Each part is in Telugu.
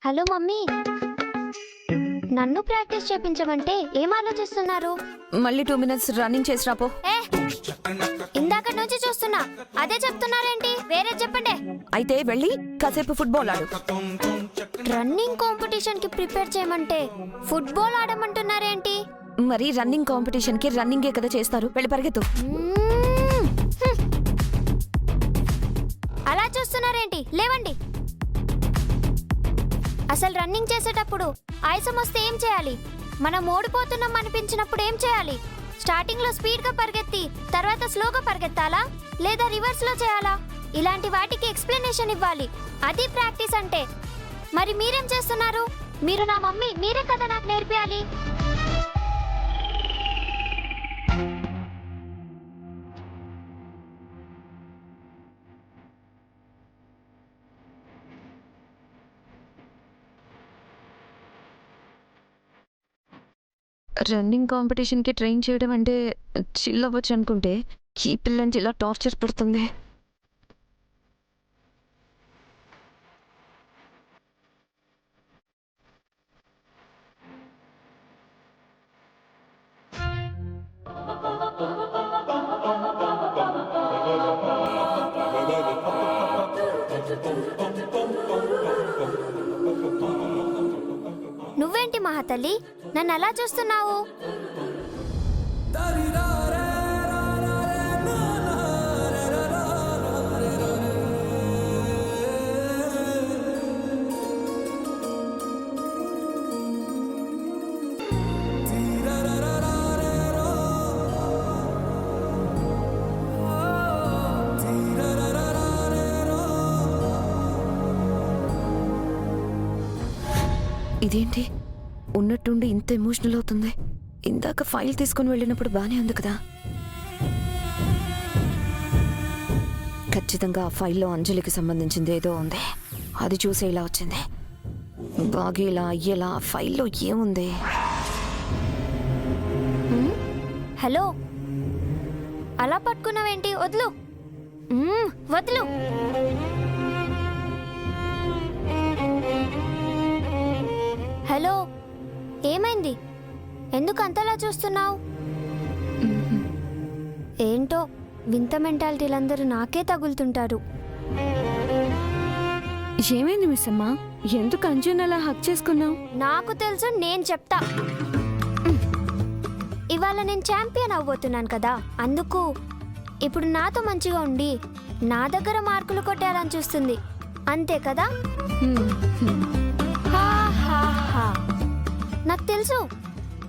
హలో మమ్మీ, నన్ను ప్రాక్టీస్ చేపించమంటే ఏం ఆలోచిస్తున్నారు? మళ్ళీ 2 minutes రన్నింగ్ చేసి రాపో. ఏ ఇందాక నుంచి చూస్తున్నా, అదే చెప్తున్నారేంటి? వేరే చెప్పండి. అయితే వెళ్ళి కాసేపు ఫుట్బాల్ ఆడు. రన్నింగ్ కాంపిటీషన్ కి ప్రిపేర్ చేయమంటే ఫుట్బాల్ ఆడమంటున్నారేంటి? మరి రన్నింగ్ కాంపిటీషన్ కి రన్నింగే కదా చేస్తారు, వెళ్ళి పరిగెత్తు. అలా చూస్తున్నారేంటి? లేవండి. అసలు రన్నింగ్ చేసేటప్పుడు ఆయాసం వస్తే ఏం చేయాలి? మనం ఓడిపోతున్నాం అనిపించినప్పుడు ఏం చేయాలి? స్టార్టింగ్ లో స్పీడ్ గా పరిగెత్తి తర్వాత స్లోగా పరిగెత్తాలా, లేదా రివర్స్ లో చేయాలా? ఇలాంటి వాటికి ఎక్స్ప్లెనేషన్ ఇవ్వాలి. అది ప్రాక్టీస్ అంటే. మరి మీరేం చేస్తున్నారు? మీరు నా మమ్మీ, మీరే కదా నాకు నేర్పియాలి. రన్నింగ్ కాంపిటీషన్ కి ట్రైన్ చేయడం అంటే చిల్ అవ్వచ్చు అనుకుంటే ఈ పిల్లని ఇలా టార్చర్ పెడుతుంది. నువ్వేంటి మహాతల్లి, నన్ను అలా చూస్తున్నావు? ఇదేంటి ఉన్నట్టుండి ఇంత ఎమోషనల్ అవుతుంది? ఇందాక ఫైల్ తీసుకుని వెళ్ళినప్పుడు బానే ఉంది కదా. ఖచ్చితంగా ఆ ఫైల్లో అంజలికి సంబంధించింది ఏదో ఉంది. అది చూసే ఇలా వచ్చింది. బాగేలా అయ్యేలా ఆ ఫైల్లో ఏముంది? హలో, అలా పట్టుకున్నావేంటి? వదులు, వదులు. హలో, ఏమైంది? ఎందుకు అంతలా చూస్తున్నావు? ఏంటో వింత మెంటాలిటీలందరూ నాకే తగులుతుంటారు. ఏమైంది మిస్ అమ్మా? ఎందుకు అంజుని అలా హక్ చేసుకున్నావు? నాకు తెలుసు, నేను చెప్తా. ఇవాళ నేను ఛాంపియన్ అవ్వబోతున్నాను కదా, అందుకు ఇప్పుడు నాతో మంచిగా ఉండి నా దగ్గర మార్కులు కొట్టాలని చూస్తుంది, అంతే కదా? నాకు తెలుసు,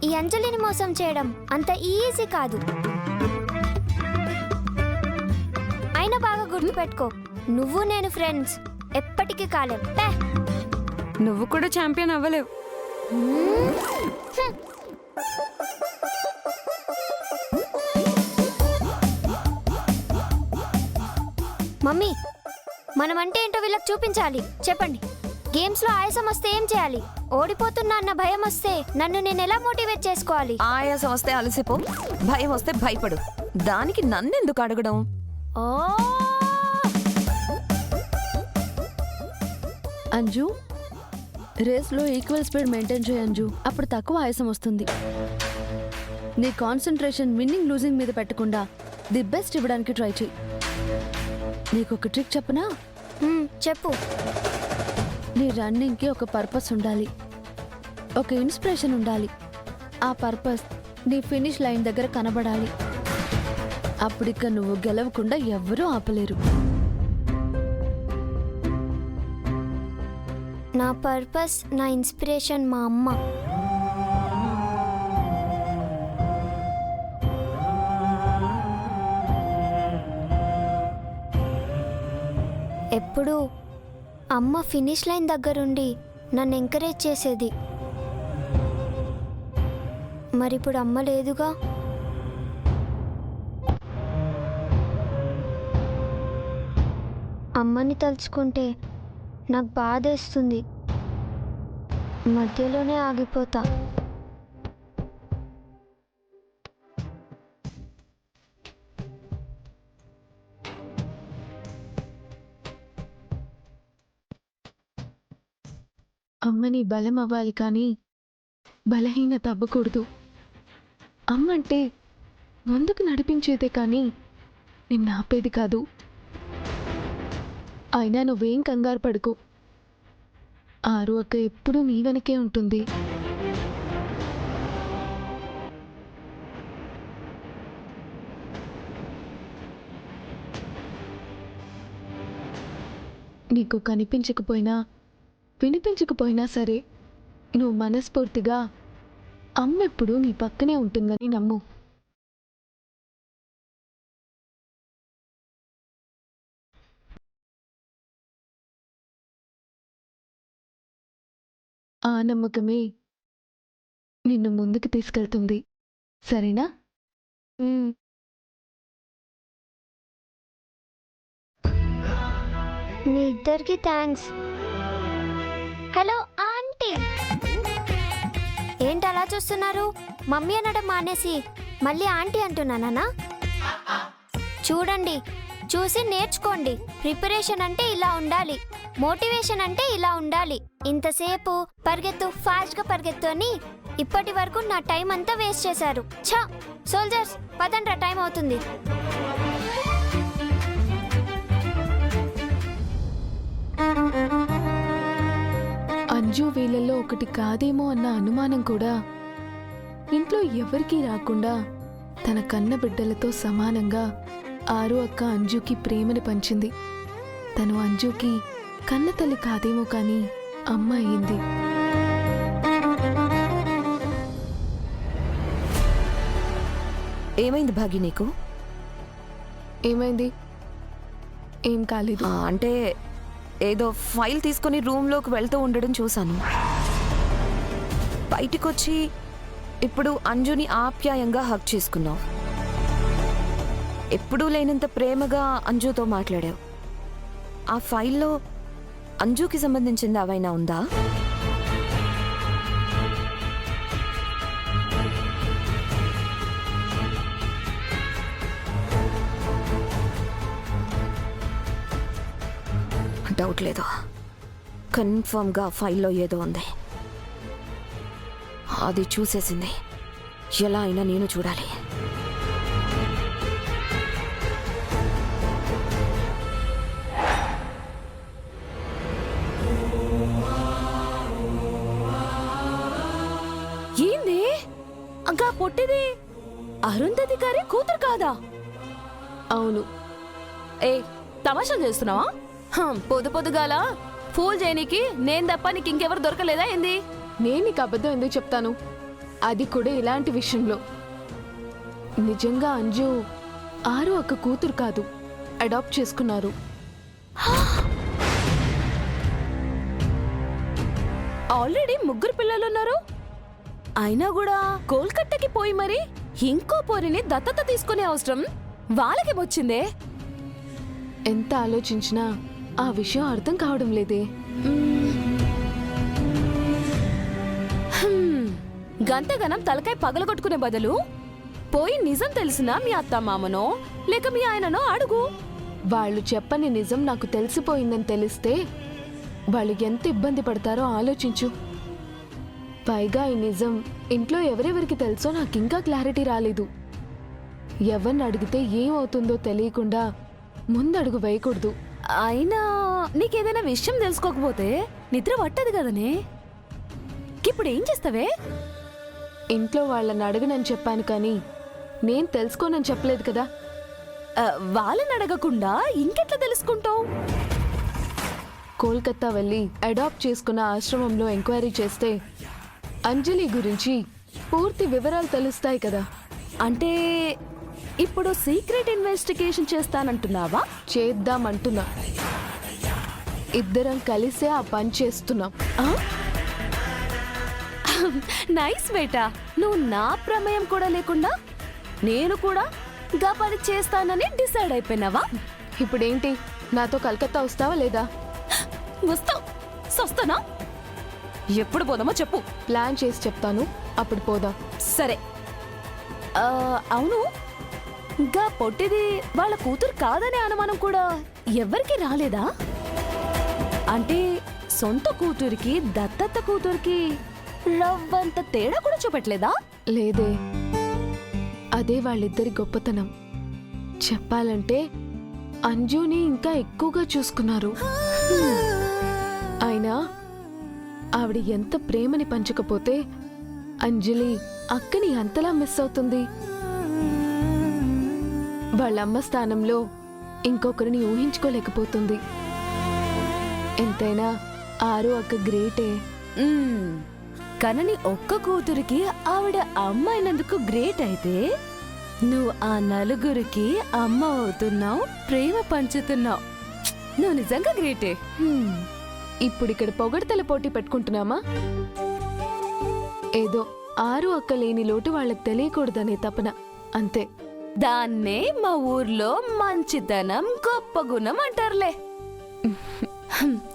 ఈ అంజలిని మోసం చేయడం అంత ఈజీ కాదు. అయినా బాగా గుర్తుపెట్టుకో, నువ్వు నేను ఫ్రెండ్స్ ఎప్పటికీ కాలేం. నువ్వు కూడా ఛాంపియన్ అవ్వలేవు. మమ్మీ, మనమంటే ఏంటో వీళ్ళకి చూపించాలి. చెప్పండి, గేమ్స్ లో ఆయాసం వస్తే ఏం చేయాలి? ఓడిపోతున్నా అన్న భయం వస్తే నన్ను నేను ఎలా మోటివేట్ చేసుకోవాలి? ఆయాసం వస్తే అలసిపో, భయం వస్తే భయపడు. దానికి నన్నెందుకు అడగడం? ఓ అంజు, రేస్లో ఈక్వల్ స్పీడ్ మెయింటైన్ చేయి అంజు, అప్పుడు తక్కువ ఆయాసం వస్తుంది. నీ కాన్సన్ట్రేషన్ విన్నింగ్ లూజింగ్ మీద పెట్టకుండా ది బెస్ట్ ఇవ్వడానికి ట్రై చేయి. నీకు ఒక ట్రిక్ చెప్పనా? చెప్పు. నీ రన్నింగ్కి ఒక పర్పస్ ఉండాలి, ఒక ఇన్స్పిరేషన్ ఉండాలి. ఆ పర్పస్ నీ ఫినిష్ లైన్ దగ్గర కనబడాలి. అప్పుడిక నువ్వు గెలవకుండా ఎవ్వరూ ఆపలేరు. నా పర్పస్, నా ఇన్స్పిరేషన్ మా అమ్మ. ఎప్పుడూ అమ్మ ఫినిష్ లైన్ దగ్గరుండి నన్ను ఎంకరేజ్ చేసేది. మరిప్పుడు అమ్మ లేదుగా. అమ్మని తలుచుకుంటే నాకు బాధేస్తుంది, మధ్యలోనే ఆగిపోతా. అమ్మని బలం అవ్వాలి కానీ బలహీనత అవ్వకూడదు. అమ్మంటే ముందుకు నడిపించేదే కానీ నిన్ను ఆపేది కాదు. అయినా నువ్వేం కంగారు పడుకో. ఆరు అక్క ఎప్పుడూ నీ వెనకే ఉంటుంది. నీకు కనిపించకపోయినా వినిపించకపోయినా సరే నువ్వు మనస్ఫూర్తిగా అమ్మెప్పుడు నీ పక్కనే ఉంటుందని నమ్ము. ఆ నమ్మకమే నిన్ను ముందుకు తీసుకెళ్తుంది. సరేనా? మీ ఇద్దరికి థ్యాంక్స్. హలో ఆంటీ, ఏంటి అలా చూస్తున్నారు? మమ్మీ అనడం మానేసి మళ్ళీ ఆంటీ అంటున్నానా? చూడండి, చూసి నేర్చుకోండి. ప్రిపరేషన్ అంటే ఇలా ఉండాలి, మోటివేషన్ అంటే ఇలా ఉండాలి. ఇంతసేపు పరిగెత్తు, ఫాస్ట్గా పరిగెత్తు అని ఇప్పటి వరకు నా టైం అంతా వేస్ట్ చేశారు. ఛా సోల్జర్స్, పదండ్రా, టైం అవుతుంది. అంజు వీళ్ళల్లో ఒకటి కాదేమో అన్న అనుమానం కూడా ఇంట్లో ఎవరికీ రాకుండా తన కన్న బిడ్డలతో సమానంగా ఆరు అక్క అంజుకి ప్రేమని పంచింది. తను అంజుకి కన్న తల్లి కాదేమో కానీ అమ్మ అయింది. ఏమైంది భాగి నీకు? ఏమైంది? ఏం కాలేదు. అంటే ఏదో ఫైల్ తీసుకుని రూమ్లోకి వెళ్తూ ఉండడం చూశాను. బయటికొచ్చి ఇప్పుడు అంజుని ఆప్యాయంగా హగ్ చేసుకున్నావు. ఎప్పుడూ లేనంత ప్రేమగా అంజుతో మాట్లాడావు. ఆ ఫైల్లో అంజుకి సంబంధించింది అవైనా ఉందా? డౌట్ లేదు, కన్ఫర్మ్గా ఫైల్లో ఏదో ఉంది. అది చూసేసింది. ఎలా అయినా నేను చూడాలి. ఏంది ఇంకా పొట్టిది అరుంధతి గారి కూతురు కాదా? అవును. ఏ తమాషా చేస్తున్నావా? పొద్దు పొద్దుగాల ఫూల్ చేయనీకి నేను తప్ప నీకు ఇంకెవరు దొరకలేదా ఏంది? నేను నీకు అబద్ధం ఎందుకు చెప్తాను? అది కూడా ఇలాంటి విషయంలో. నిజంగా అంజు ఆరు అక్క కూతురు కాదు, అడాప్ట్ చేసుకున్నారు. ఆల్రెడీ 3 పిల్లలున్నారు. అయినా కూడా కోల్కత్తాకి పోయి మరి ఇంకో పోరిని దత్తత తీసుకునే అవసరం వాళ్ళకేమొచ్చిందే? ఎంత ఆలోచించినా ఆ విషయం అర్థం కావడం లేదే. గంతగనం తలకాయ పగలగొట్టుకునే బదులు పోయి నిజం తెలిసినా మీ అత్తమామనో లేక మీ ఆయననో అడుగు. వాళ్ళు చెప్పని నిజం నాకు తెలిసిపోయిందని తెలిస్తే వాళ్ళు ఎంత ఇబ్బంది పడతారో ఆలోచించు. పైగా ఈ నిజం ఇంట్లో ఎవరెవరికి తెలుసో నాకింకా క్లారిటీ రాలేదు. ఎవరిని అడిగితే ఏమవుతుందో తెలియకుండా ముందడుగు వేయకూడదు. అయినా నీకేదైనా విషయం తెలుసుకోకపోతే నిద్ర పట్టదు కదనే. ఇప్పుడు ఏం చేస్తావే? ఇంట్లో వాళ్ళని అడగనని చెప్పాను కానీ నేను తెలుసుకోనని చెప్పలేదు కదా. వాళ్ళని అడగకుండా ఇంకెట్లా తెలుసుకుంటావు? కోల్కత్తా వెళ్ళి అడాప్ట్ చేసుకున్న ఆశ్రమంలో ఎంక్వైరీ చేస్తే అంజలి గురించి పూర్తి వివరాలు తెలుస్తాయి కదా. అంటే ఇప్పుడు సీక్రెట్ ఇన్వెస్టిగేషన్ చేస్తానంటున్నావా? చేద్దామంటున్నా. ఇద్దరం కలిసే ఆ పని చేస్తున్నాం. నైస్ బేటా, నువ్వు నా ప్రమేయం కూడా లేకుండా నేను కూడా గా పని చేస్తానని డిసైడ్ అయిపోయినావా? ఇప్పుడేంటి, నాతో కలకత్తా వస్తావా లేదా? వస్తావు. వస్తానా? ఎప్పుడు పోదామో చెప్పు. ప్లాన్ చేసి చెప్తాను, అప్పుడు పోదాం. సరే. అవును, గా పొట్టిది వాళ్ళ కూతురు కాదనే అనుమానం కూడా ఎవ్వరికి రాలేదా? అంటే సొంత కూతురికి దత్తత కూతురికి రవ్వంత తేడా కూడా చూపెట్టలేదా? లేదే, అదే వాళ్ళిద్దరి గొప్పతనం. చెప్పాలంటే అంజుని ఇంకా ఎక్కువగా చూసుకున్నారు. అయినా ఆవిడ ఎంత ప్రేమని పంచకపోతే అంజలి అక్కని అంతలా మిస్ అవుతుంది. వాళ్ళమ్మ స్థానంలో ఇంకొకరిని ఊహించుకోలేకపోతుంది. ఎంతైనా ఆరు అక్క గ్రేటే. కనని ఒక్క కూతురికి ఆవిడ అమ్మ అయినందుకు గ్రేట్ అయితే, నువ్వు ఆ నలుగురికి అమ్మ అవుతున్నావు, ప్రేమ పంచుతున్నావు. నువ్వు నిజంగా గ్రేటే. ఇప్పుడిక్కడ పొగడ్తల పోటీ పెట్టుకుంటున్నామా? ఏదో ఆరు అక్క లేని లోటు వాళ్ళకి తెలియకూడదనే తపన, అంతే. దాన్నే మా ఊర్లో మంచితనం, గొప్ప గుణం అంటారులే.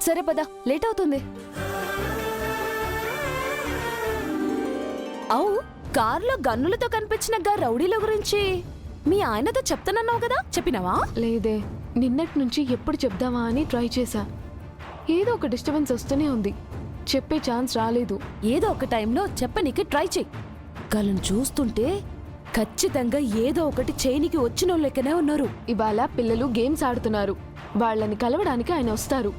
సరే పద, లేట్ అవుతుంది. అవు, కార్లో గన్నులతో కనిపించిన రౌడీల గురించి మీ ఆయనతో చెప్తానన్నావు కదా, చెప్పినావా? లేదే, నిన్నటి నుంచి ఎప్పుడు చెప్దామా అని ట్రై చేశా. ఏదో ఒక డిస్టర్బెన్స్ వస్తూనే ఉంది, చెప్పే ఛాన్స్ రాలేదు. ఏదో ఒక టైంలో చెప్పనీకి ట్రై చెయ్యి. వాళ్ళని చూస్తుంటే ఖచ్చితంగా ఏదో ఒకటి చేయనికి వచ్చిన లెక్కనే ఉన్నారు. ఇవాళ పిల్లలు గేమ్స్ ఆడుతున్నారు, వాళ్ళని కలవడానికి ఆయన వస్తారు.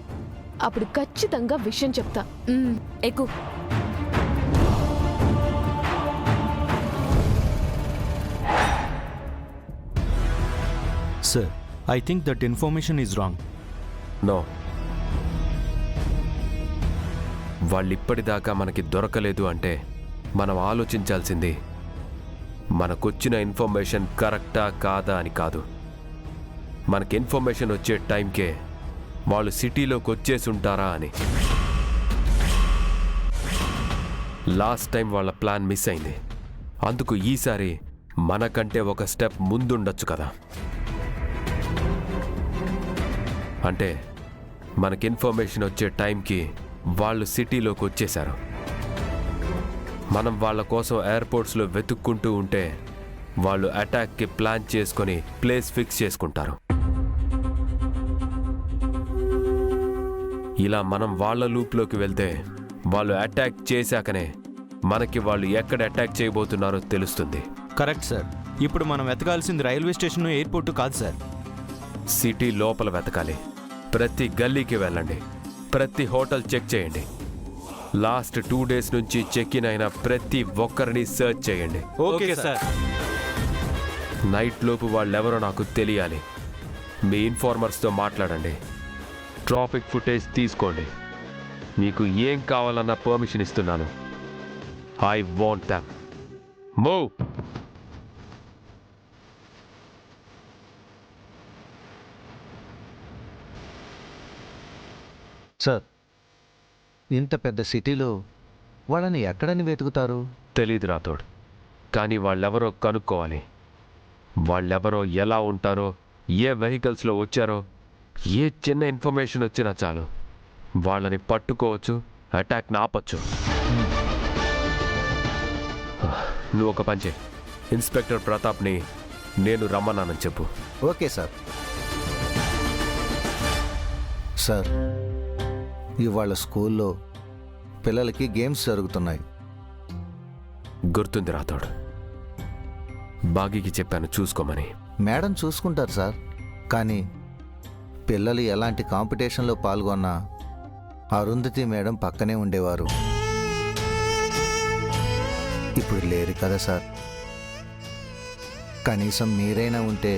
అప్పుడు ఖచ్చితంగా విషయం చెప్తా. ఎక్కువ Sir, I think that information is wrong. No, వాళ్ళిప్పటిదాకా మనకి దొరకలేదు అంటే మనం ఆలోచించాల్సింది మనకొచ్చిన ఇన్ఫర్మేషన్ కరెక్టా కాదా అని కాదు. మనకి ఇన్ఫర్మేషన్ వచ్చే టైంకే వాళ్ళు సిటీలోకి వచ్చేసి ఉంటారా అని. లాస్ట్ టైం వాళ్ళ ప్లాన్ మిస్ అయింది, అందుకు ఈసారి మనకంటే ఒక స్టెప్ ముందుండొచ్చు కదా. అంటే మనకి ఇన్ఫర్మేషన్ వచ్చే టైంకి వాళ్ళు సిటీలోకి వచ్చేశారు. మనం వాళ్ళ కోసం ఎయిర్పోర్ట్స్లో వెతుక్కుంటూ ఉంటే వాళ్ళు అటాక్కి ప్లాన్ చేసుకొని ప్లేస్ ఫిక్స్ చేసుకుంటారు. ఇలా మనం వాళ్ళ లూప్లోకి వెళ్తే వాళ్ళు అటాక్ చేశాకనే మనకి వాళ్ళు ఎక్కడ అటాక్ చేయబోతున్నారో తెలుస్తుంది. Correct sir. ఇప్పుడు మనం వెతకాల్సింది రైల్వే స్టేషన్, ఎయిర్పోర్ట్ కాదు సార్. సిటీ లోపల వెతకాలి. ప్రతి గల్లీకి వెళ్ళండి, ప్రతి హోటల్ చెక్ చేయండి. లాస్ట్ 2 days నుంచి చెక్ ఇన్ అయిన ప్రతి ఒక్కరిని సర్చ్ చేయండి. Okay sir. నైట్ లోపు వాళ్ళెవరో నాకు తెలియాలి. మీ ఇన్ఫార్మర్స్తో మాట్లాడండి, ట్రాఫిక్ ఫుటేజ్ తీసుకోండి. మీకు ఏం కావాలన్న పర్మిషన్ ఇస్తున్నాను. I want them. Move. Sir, ఇంత పెద్ద సిటీలో వాళ్ళని ఎక్కడని వెతుకుతారు? తెలీదు రాథోడ్, కానీ వాళ్ళెవరో కనుక్కోవాలి. వాళ్ళెవరో, ఎలా ఉంటారో, ఏ వెహికల్స్లో వచ్చారో, ఏ చిన్న ఇన్ఫర్మేషన్ వచ్చినా చాలు వాళ్ళని పట్టుకోవచ్చు, అటాక్ని ఆపచ్చు. నువ్వు ఒక పని చేయి, ఇన్స్పెక్టర్ ప్రతాప్ని నేను రమ్మన్నానని చెప్పు. Okay sir. సార్, ఇవాళ స్కూల్లో పిల్లలకి గేమ్స్ జరుగుతున్నాయి. గుర్తుంది రాథోడ్, బాగీకి చెప్పాను చూసుకోమని. మేడం చూసుకుంటారు సార్, కానీ పిల్లలు ఎలాంటి కాంపిటీషన్లో పాల్గొన్నా అరుంధతి మేడం పక్కనే ఉండేవారు. ఇప్పుడు లేరు కదా సార్. కనీసం మీరైనా ఉంటే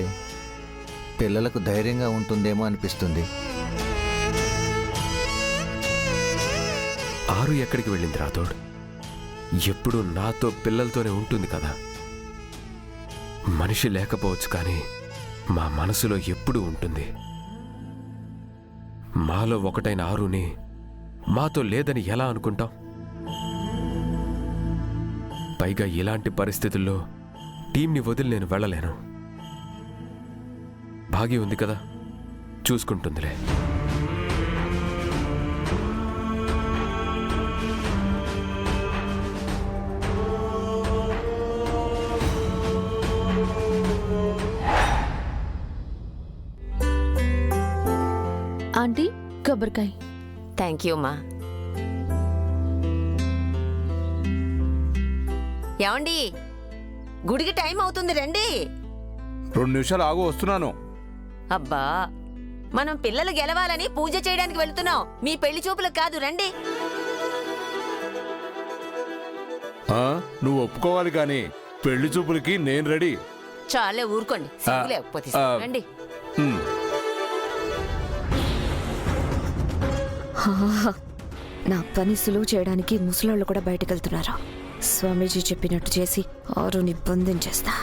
పిల్లలకు ధైర్యంగా ఉంటుందేమో అనిపిస్తుంది. ఆరు ఎక్కడికి వెళ్ళింది రాథోడ్? ఎప్పుడు నాతో పిల్లలతోనే ఉంటుంది కదా. మనిషి లేకపోవచ్చు, కానీ మా మనసులో ఎప్పుడూ ఉంటుంది. మాలో ఒకటైన ఆరుని మాతో లేదని ఎలా అనుకుంటాం? పైగా ఇలాంటి పరిస్థితుల్లో టీంని వదిలి నేను వెళ్ళలేను. భాగ్య ఉంది కదా, చూసుకుంటుందిలే. ఆంటీ, కొబ్బరికాయ. థ్యాంక్ యూ మా. ఏమండి గుడికి టైం అవుతుంది రండి. 2 నిమిషాలు ఆగు, వస్తున్నాను. అబ్బా మనం పిల్లలు గెలవాలని పూజ చేయడానికి వెళ్తున్నాం, మీ పెళ్లి చూపులకు కాదు, రండి. ఆ, నువ్వు ఒప్పుకోవాలి కానీ పెళ్లి చూపులకి నేను రెడీ. చాలే ఊరుకోండి, సిగ్గు లేకపోతే రండి. ఉమ్. నా పని సులువు చేయడానికి ముసలోళ్ళు కూడా బయటకు వెళ్తున్నారు. స్వామీజీ చెప్పినట్టు చేసి ఆరుని బంధించేస్తా.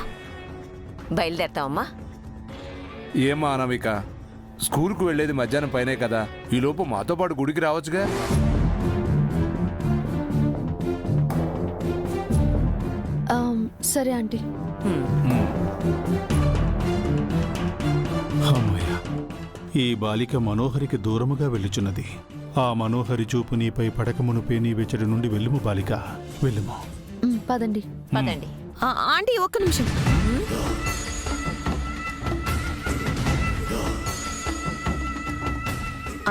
బయలుదేరతావమ్మా? ఏమా అనామిక, స్కూల్కు వెళ్ళేది మధ్యాహ్నం పైనే కదా, ఈలోపు మాతో పాటు గుడికి రావచ్చుగా. సరే ఆంటీ. అమ్మయ్య, ఈ బాలిక మనోహరికి దూరముగా వెళ్ళుచున్నది. ఆ మనోహరి చూపు నీపై పడకమునుపే నీ వెచ్చడి నుండి వెళ్ళుము బాలిక, వెళ్ళుము. పదండి. పదండి. ఆంటీ ఒక్క నిమిషం.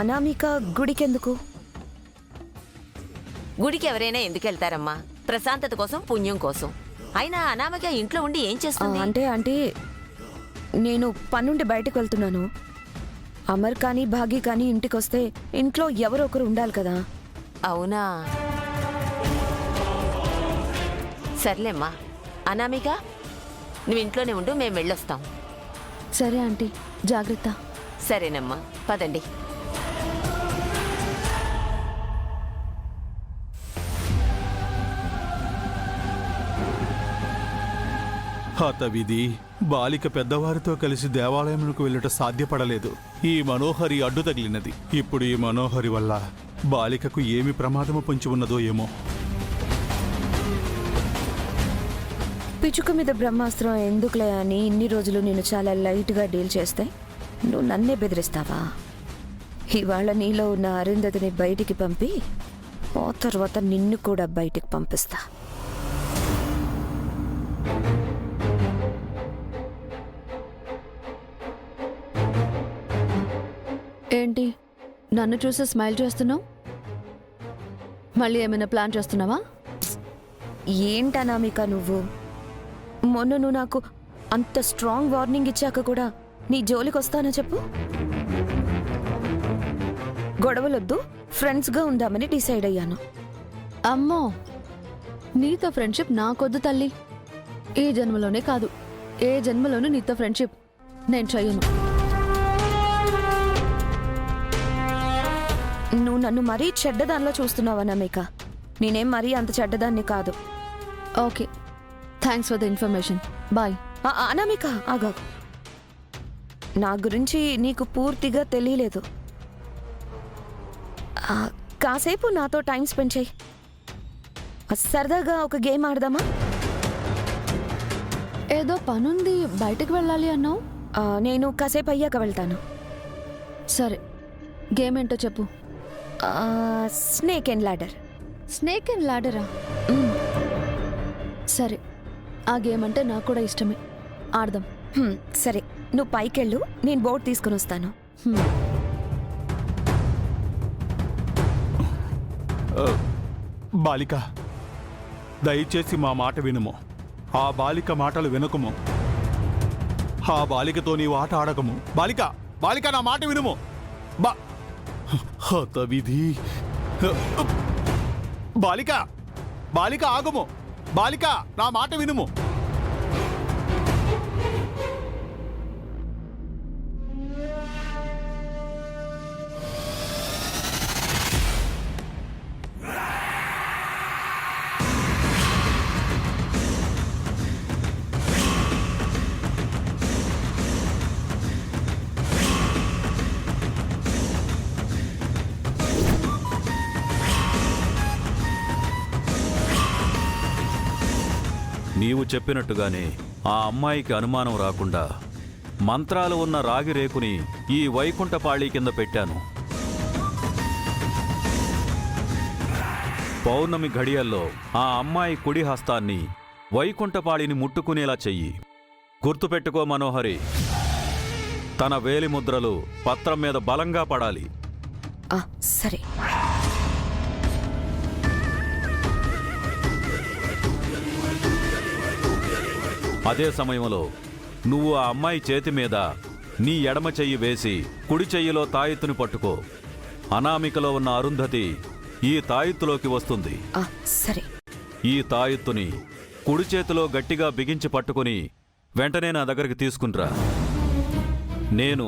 అనామిక గుడికెందుకు? గుడికి ఎవరైనా ఎందుకు వెళ్తారమ్మా? ప్రశాంతత కోసం, పుణ్యం కోసం. అయినా అనామిక ఇంట్లో ఉండి ఏం చేస్తుంది? అంటే నేను పనుండి బయటకు వెళ్తున్నాను. అమర్ కానీ భాగి కానీ ఇంటికి వస్తే ఇంట్లో ఎవరో ఒకరు ఉండాలి కదా. అవునా? సర్లేమ్మా. అనామిక నువ్వు ఇంట్లోనే ఉండు, మేము వెళ్ళొస్తాం. సరే ఆంటీ, జాగ్రత్త. సరేనమ్మా, పదండి. హతవిధి, బాలిక పెద్దవారితో కలిసి దేవాలయమునకు వెళ్ళుట సాధ్యపడలేదు. ఈ మనోహరి అడ్డు తగిలినది. ఇప్పుడు ఈ మనోహరి వల్ల బాలికకు ఏమి ప్రమాదము పొంచి ఉన్నదో ఏమో. పిచుక మీద బ్రహ్మాస్త్రం ఎందుకులే అని ఇన్ని రోజులు నేను చాలా లైట్గా డీల్ చేస్తే నువ్వు నన్నే బెదిరిస్తావా? ఇవాళ నీలో ఉన్న అరుంధతిని బయటికి పంపి ఆ తర్వాత నిన్ను కూడా బయటికి పంపిస్తా. ఏంటి నన్ను చూసి స్మైల్ చేస్తున్నావు? మళ్ళీ ఏమైనా ప్లాన్ చేస్తున్నావా? ఏంటనామిక నువ్వు? మొన్న నువ్వు నాకు అంత స్ట్రాంగ్ వార్నింగ్ ఇచ్చాక కూడా నీ జోలికి వస్తానా చెప్పు? గొడవలొద్దు, ఫ్రెండ్స్గా ఉందామని డిసైడ్ అయ్యాను. అమ్మో, నీతో ఫ్రెండ్షిప్ నాకొద్దు తల్లి. ఈ జన్మలోనే కాదు, ఏ జన్మలోనూ నీతో ఫ్రెండ్షిప్ నేను చెయ్యను. నువ్వు నన్ను మరీ చెడ్డదానిలో చూస్తున్నావా అనామిక? నేనేం మరీ అంత చెడ్డదాన్ని కాదు. Okay, thanks for the information. Bye. Anamika ఆగా, నా గురించి నీకు పూర్తిగా తెలియలేదు. కాసేపు నాతో టైం స్పెండ్ చేయి. సరదాగా ఒక గేమ్ ఆడదామా? ఏదో పనుంది, బయటకు వెళ్ళాలి అన్నావు. నేను కాసేపు అయ్యాక వెళ్తాను. సరే, గేమ్ ఏంటో చెప్పు. Snake and ladder. Snake and లాడరా? సరే, ఆ గేమ్ అంటే నాకు కూడా ఇష్టమే, ఆడదాం. సరే, నువ్వు పైకెళ్ళు, నేను బోర్డు తీసుకుని వస్తాను. బాలిక, దయచేసి మా మాట వినుము. ఆ బాలిక మాటలు వినకుము. ఆ బాలికతో నీవు ఆట ఆడకము. బాలిక, బాలిక, నా మాట వినుము. హతవిధి. బాలిక, బాలిక ఆగము. బాలిక, నా మాట వినుము. నీవు చెప్పినట్టుగానే ఆ అమ్మాయికి అనుమానం రాకుండా మంత్రాలు ఉన్న రాగి రేకుని ఈ వైకుంఠపాళీ కింద పెట్టాను. పౌర్ణమి ఘడియల్లో ఆ అమ్మాయి కుడి హస్తాన్ని వైకుంఠపాళిని ముట్టుకునేలా చెయ్యి. గుర్తుపెట్టుకో మనోహరి, తన వేలిముద్రలు పత్రం మీద బలంగా పడాలి. సరే. అదే సమయంలో నువ్వు ఆ అమ్మాయి చేతి మీద నీ ఎడమ చెయ్యి వేసి కుడి చెయ్యిలో తాయెత్తుని పట్టుకో. అనామికలో ఉన్న అరుంధతి ఈ తాయెత్తులోకి వస్తుంది. సరే. ఈ తాయెత్తుని కుడి చేతిలో గట్టిగా బిగించి పట్టుకుని వెంటనే నా దగ్గరికి తీసుకునిరా. నేను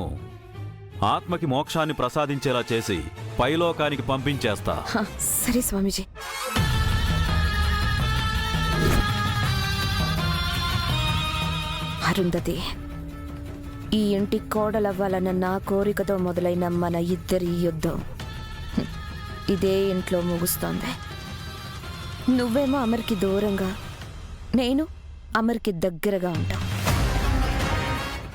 ఆత్మకి మోక్షాన్ని ప్రసాదించేలా చేసి పైలోకానికి పంపించేస్తా. సరే స్వామీజీ. అరుంధతి, ఈ ఇంటి కోడలవ్వాలన్న నా కోరికతో మొదలైన మన ఇద్దరి యుద్ధం ఇదే ఇంట్లో ముగుస్తోంది. నువ్వేమో అమర్కి దూరంగా, నేను అమర్కి దగ్గరగా ఉంటావు.